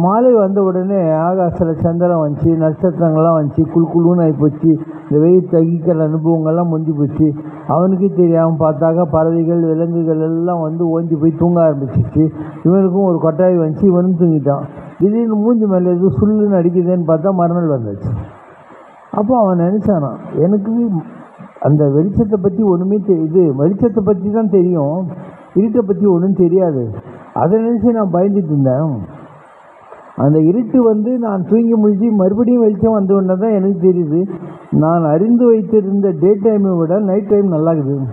மாலை வந்த உடனே ஆகாசில் சந்திரன் வந்துச்சு, நட்சத்திரங்கள்லாம் வந்துச்சு, குழுன்னு ஆகி போச்சு. இந்த வெயில் தகிக்கிற அனுபவங்கள்லாம் முடிஞ்சு போச்சு. அவனுக்கே தெரியாமல் பார்த்தாக்கா பறவைகள், விலங்குகள் எல்லாம் ஓஞ்சி போய் தூங்க ஆரம்பிச்சிச்சு. இவனுக்கும் ஒரு கொட்டாய் வந்துச்சு, இவனும் தூங்கிட்டான். திடீர்னு மூஞ்சி மேலே எதுவும் சுள்ளுன்னு அடிக்குதுன்னு பார்த்தா மறுநாள் வந்துச்சு. அப்போ அவன் நினச்சானா, எனக்கு அந்த வெளிச்சத்தை பற்றி ஒன்றுமே வெளிச்சத்தை பற்றி தான் தெரியும், இருட்டை பற்றி ஒன்றும் தெரியாது. அதை நினச்சி நான் பயந்துட்டு இருந்தேன். அந்த இருட்டு நான் தூங்கி முழிச்சு மறுபடியும் வெளிச்சம் வந்தோடனே தான் எனக்கு தெரியுது, நான் அறிந்து வைத்திருந்த டே டைமை விட நைட் டைம் நல்லா இருக்குது.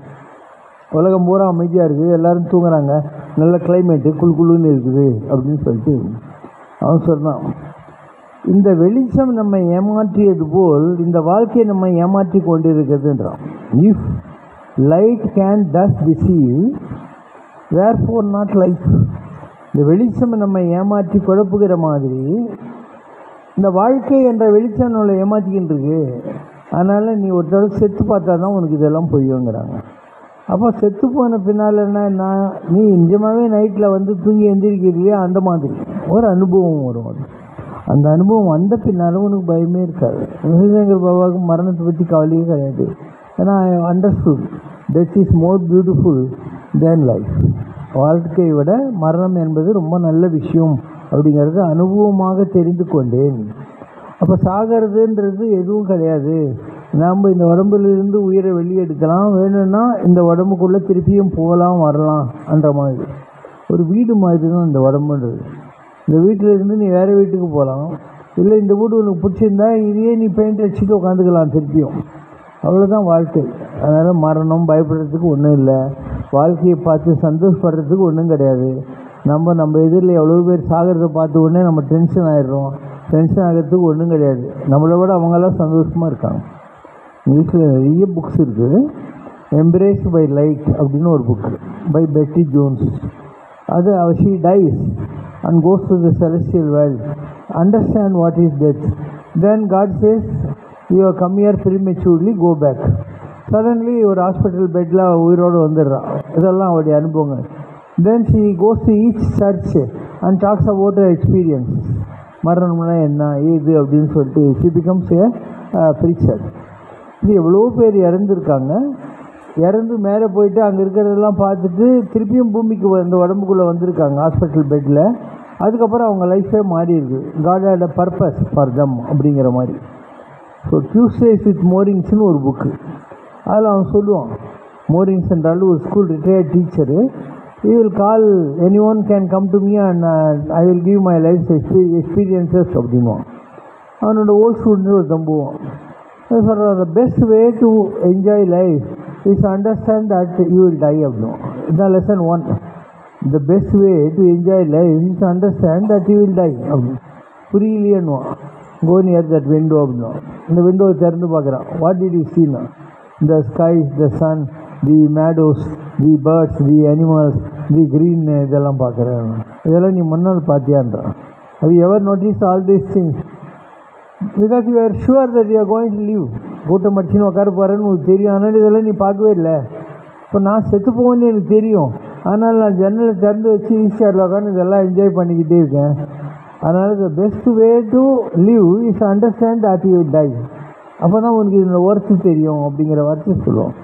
உலகம் பூரா அமைதியாக இருக்குது, எல்லோரும் தூங்குறாங்க, நல்ல கிளைமேட்டு, குழுன்னு இருக்குது அப்படின்னு சொல்லிட்டு அவன் சொன்னான். இந்த வெளிச்சம் நம்ம ஏமாற்றியது போல் இந்த வாழ்க்கையை நம்ம ஏமாற்றி கொண்டிருக்கிறதுன்றான். If light can thus deceive wherefore not life. இந்த வெளிச்சம் நம்ம ஏமாற்றி குழப்புகிற மாதிரி இந்த வாழ்க்கை என்ற வெளிச்சம் நம்மளை ஏமாற்றிக்கிட்டு இருக்கு. அதனால் நீ ஒரு தடவை செத்து பார்த்தா தான் உனக்கு இதெல்லாம் புரியுங்கிறாங்க. அப்போ செத்து போன பின்னால் என்ன, நீ நிஜமாகவே நைட்டில் தூங்கி எந்திரிக்கிறீங்களே, அந்த மாதிரி ஒரு அனுபவம் வரும். அந்த அனுபவம் வந்த பின்னாலும் உனக்கு பயமே இருக்காது. சிவசங்கர் பாபாவுக்கு மரணத்தை பற்றி கவலையே கிடையாது. ஏன்னா I understood death is more beautiful than life. வாழ்க்கையை விட மரணம் என்பது ரொம்ப நல்ல விஷயம் அப்படிங்கிறது அனுபவமாக தெரிந்து கொண்டேன். அப்போ சாகிறதுன்றது எதுவும் கிடையாது. நாம் இந்த உடம்புலேருந்து உயிரை வெளியே எடுக்கலாம், வேணும்னா இந்த உடம்புக்குள்ளே திருப்பியும் போகலாம் வரலாம் என்ற மாதிரி ஒரு வீடு மாதிரி தான் இந்த உடம்புன்றது. இந்த வீட்டில் இருந்து நீ வேறு வீட்டுக்கு போகலாம், இல்லை இந்த வீடு உனக்கு பிடிச்சிருந்தா இதையே நீ பெயிண்ட் அடிச்சுட்டு உட்காந்துக்கலாம் திருப்பியும். அவ்வளோதான் வாழ்க்கை. அதனால் மரணம் பயப்படுறதுக்கு ஒன்றும் இல்லை, வாழ்க்கையை பார்த்து சந்தோஷப்படுறதுக்கு ஒன்றும் கிடையாது. நம்ம எதிரில் எவ்வளோ பேர் சாகிறத பார்த்த உடனே நம்ம டென்ஷன் ஆகிடுறோம். டென்ஷன் ஆகிறதுக்கு ஒன்றும் கிடையாது. நம்மளை விட அவங்கெல்லாம் சந்தோஷமாக இருக்காங்க. இங்கிலீஷில் நிறைய புக்ஸ் இருக்குது. எம்ப்ரேஸ் பை லைட் அப்படின்னு ஒரு புக்கு பை பெட்டி ஜோன்ஸ். அது she dies and goes to the celestial world, understand what is death. Then God says, you have come here prematurely, go back. Suddenly ஒரு hospital பெட்டில் உயிரோடு வந்துடுறான். இதெல்லாம் அவருடைய அனுபவங்கள். Then she goes to each church and talks about her experience. மரணம்னா என்ன ஏது அப்படின்னு சொல்லிட்டு she becomes a preacher. இது எவ்வளோ பேர் இறந்துருக்காங்க. இறந்து மேலே போயிட்டு அங்கே இருக்கிறதெல்லாம் பார்த்துட்டு திருப்பியும் பூமிக்கு இந்த உடம்புக்குள்ளே வந்திருக்காங்க ஹாஸ்பிட்டல் பெட்டில். அதுக்கப்புறம் அவங்க லைஃபே மாறி இருக்குது. God had a purpose for them அப்படிங்கிற மாதிரி. ஸோ டியூஸ்டேஸ் வித் மோரிங்ஸ்னு ஒரு புக்கு. அதில் அவன் சொல்லுவான், மோரிங்ஸ் என்றாலும் ஒரு school retired teacher. You will call any one can come to me and I will give my life experiences அப்படின்வான். அவனோட ஓல்ட் ஸ்டூடெண்ட் ஒரு தம்புவான். சொல்கிறான், the best way to enjoy life is understand that you will die அப்படின்வான். இதான் lesson 1. The best way to enjoy life is to understand that you will die. புரியலையேன்னுவான். Go near that window அப்படின்னா. இந்த விண்டோவை திறந்து பார்க்குறான். What did you see now? The sky, the sun, the meadows, the birds, the animals, the green, இதெல்லாம் பார்க்குறேன். இதெல்லாம் நீ முன்னால் பார்த்தியான்றான். Have you ever noticed all these things? Because you are sure that you are going to live. கூட்டம் அடிச்சுன்னு உட்கார போகிறேன்னு உங்களுக்கு தெரியும். ஆனால் இதெல்லாம் நீ பார்க்கவே இல்லை. இப்போ நான் செத்து போவேன்னு எனக்கு தெரியும். ஆனால் நான் ஜன்னலை திறந்து வச்சு ஈஸியாக உட்காந்து இதெல்லாம் என்ஜாய் பண்ணிக்கிட்டே இருக்கேன். அதனால் த best way to live is understand that you tie. அப்போ தான் உனக்கு இதில் ஒர்த்து தெரியும் அப்படிங்கிற வார்த்தை சொல்லுவோம்.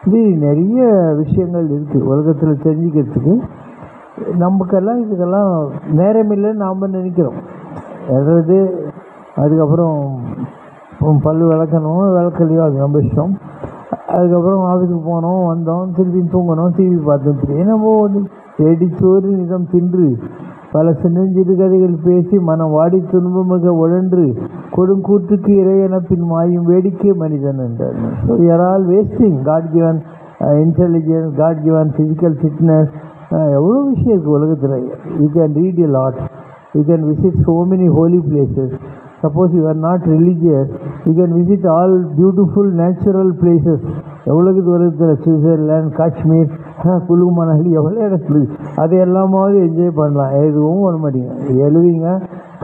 இது நிறைய விஷயங்கள் இருக்குது உலகத்தில் தெரிஞ்சுக்கிறதுக்கு. நமக்கெல்லாம் இதுக்கெல்லாம் நேரம் இல்லைன்னு நாம் நினைக்கிறோம். எதாவது அதுக்கப்புறம் பல் விளக்கணும் விளக்கலையோ அது நம்ம இஷ்டம். அதுக்கப்புறம் ஆஃபீஸுக்கு போனோம் வந்தோம் திருப்பி தூங்கணும் டிவி பார்த்தோம். என்னமோ வந்து செடிச்சோறு நிதம் தின்று பல சின்னஞ்சிறு கதைகள் பேசி மனம் வாடி துன்பமிக உழன்று கொடுங்கூற்றுக்கு இறையென பின் மாயும் வேடிக்கை மனிதன் என்றார். So we are all wasting God given intelligence, God given physical fitness. எவ்வளோ விஷயம் இருக்குது உலகத்தில். You can read a lot, you can visit so many holy places. Suppose you are not religious, you can visit all beautiful natural places. எவ்வளோக்கு தூரத்தில் Switzerland, Kashmir, குழு மணாலி எவ்வளோ இடத்துல அது எல்லாமாவது என்ஜாய் பண்ணலாம். எதுவும் பண்ண மாட்டீங்க. எழுதிங்க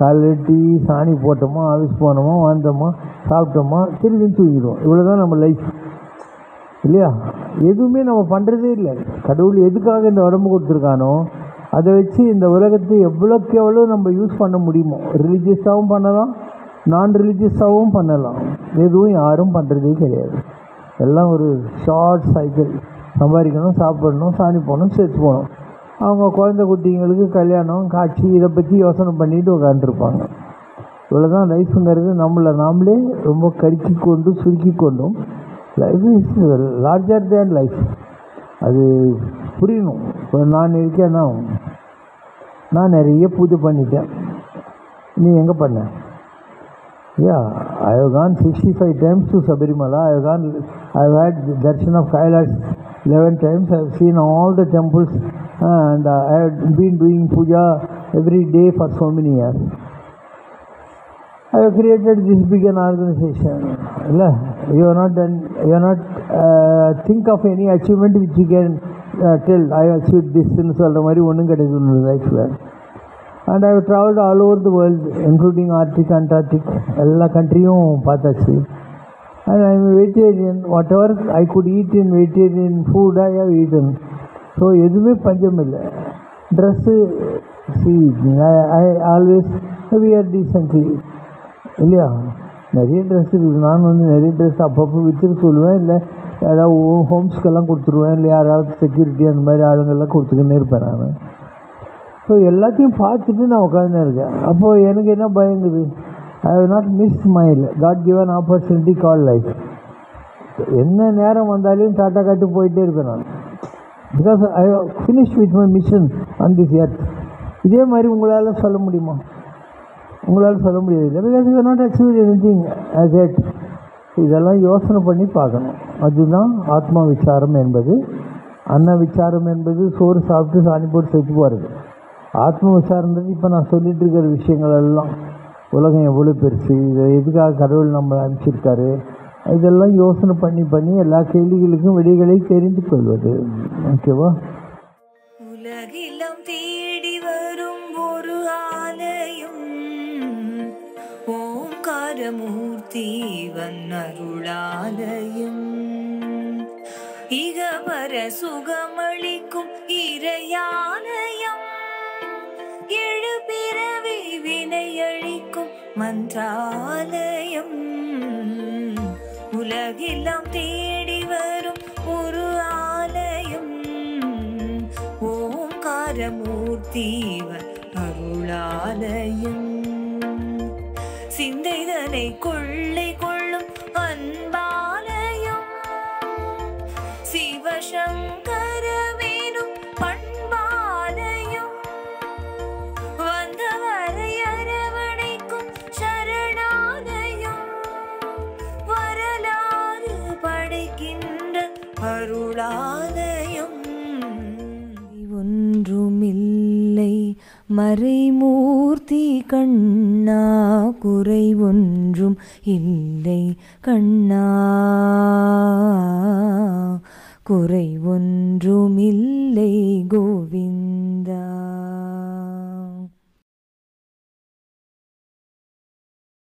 காலையில் டீ சாணி போட்டோமா ஆஃபீஸ் போனோமா வந்தோமா சாப்பிட்டோமா திரும்பி தூங்கிடுவோம். இவ்வளோ தான் நம்ம லைஃப் இல்லையா? எதுவுமே நம்ம பண்ணுறதே இல்லை. கடவுள் எதுக்காக இந்த உடம்பு கொடுத்துருக்கானோ அதை வச்சு இந்த உலகத்தை எவ்வளோக்கு எவ்வளோ நம்ம யூஸ் பண்ண முடியுமோ ரிலீஜியஸாகவும் பண்ணலாம், நான் ரிலீஜியஸாகவும் பண்ணலாம். எதுவும் யாரும் பண்ணுறதே கிடையாது. எல்லாம் ஒரு ஷார்ட் சைக்கிள். சம்பாதிக்கணும், சாப்பிடணும், சாணி போகணும், செத்து போகணும். அவங்க குழந்தை குட்டிங்களுக்கு கல்யாணம் காட்சி இதை பற்றி யோசனை பண்ணிட்டு உட்காந்துருப்பாங்க. இவ்வளோதான் லைஃப்புங்கிறது. நாமளே ரொம்ப கருக்கி கொண்டு சுருக்கி கொண்டும் life is larger than life. அது புரியணும். இப்போ நான் இருக்கேன்னா நான் நிறைய பூஜை பண்ணிட்டேன். நீ எங்கே பண்ண? Yeah, I have gone 65 times to Sabarimala. I have had darshan of Kailash 11 times. I have seen all the temples and I have been doing puja every day for so many years. I have created this big an organization. You are not think of any achievement which you can tell I have achieved this in சொல்கிற மாதிரி ஒன்றும் கிடையாது லைஃப்பில். And I have traveled all over the world, including Arctic, Antarctic, எல்லா கண்ட்ரியும் பார்த்தாச்சு. And I am a vegetarian. Whatever I could eat in vegetarian food, I have eaten. So எதுவுமே பஞ்சம் இல்லை. Dress I always wear decently இல்லையா? நிறைய dress இருக்குது. நான் நிறைய ட்ரெஸ் அப்பப்போ விற்றுக்கு சொல்லுவேன். இல்லை யாராவது ஹோம்ஸ்க்கெல்லாம் கொடுத்துருவேன். இல்லை யாராவது செக்யூரிட்டி அந்த மாதிரி ஆளுங்கள்லாம் கொடுத்துக்கின்னே இருப்பேன் நான். ஸோ எல்லாத்தையும் பார்த்துட்டு நான் உட்காந்து இருக்கேன். அப்போது எனக்கு என்ன பயங்குது? I have not miss my God given opportunity call life. என்ன நேரம் வந்தாலும் டாட்டா காட்டு போயிட்டே இருப்பேன் நான். Because I have finish with my mission on this earth. இதே மாதிரி உங்களால் சொல்ல முடியுமா? உங்களால் சொல்ல முடியாது. இல்லை, because you not achieve anything as yet. இதெல்லாம் யோசனை பண்ணி பார்க்கணும். அதுதான் ஆத்மா விசாரம் என்பது. அன்ன விசாரம் என்பது சோறு சாப்பிட்டு சாணி போட்டு செத்து போகிறது. ஆத்ம விசாரன்றது இப்போ நான் சொல்லிகிட்டு இருக்கிற விஷயங்கள் எல்லாம். உலகம் எவ்வளோ பெருசு, இதை எதுக்காக கடவுள் நம்மளை அனுப்பிச்சிருக்காரு, இதெல்லாம் யோசனை பண்ணி எல்லா கேள்விகளுக்கும் விடைகளை தெரிந்து கொள்வது. ஓகேவா? உலகிலம் தேடி வரும் ஒரு ஆலயம், ஓங்காரமூர்த்தி வன்னருளாலயம், இகபர சுகமளிக்கும் இறையாலயம், எழுபிறவி வினையழிக்கும் மன்றாலயம். உலகெல்லாம் தேடி வரும் ஒரு ஆலயம், ஓங்காரமூர்த்தி அருளாலயம், சிந்தைதனை கொள்ளை கொள்ளும் அன்பாலயம், சிவசங்கரவேனும் பண்பாலயம், வந்தவரை அரவணைக்கும் சரணாலயம், வரலாறு படைக்கின்ற அருளாலயம். மறைமூர்த்தி கண்ணா குறை ஒன்றும் இல்லை கண்ணா குறை ஒன்றும் இல்லை கோவிந்தா.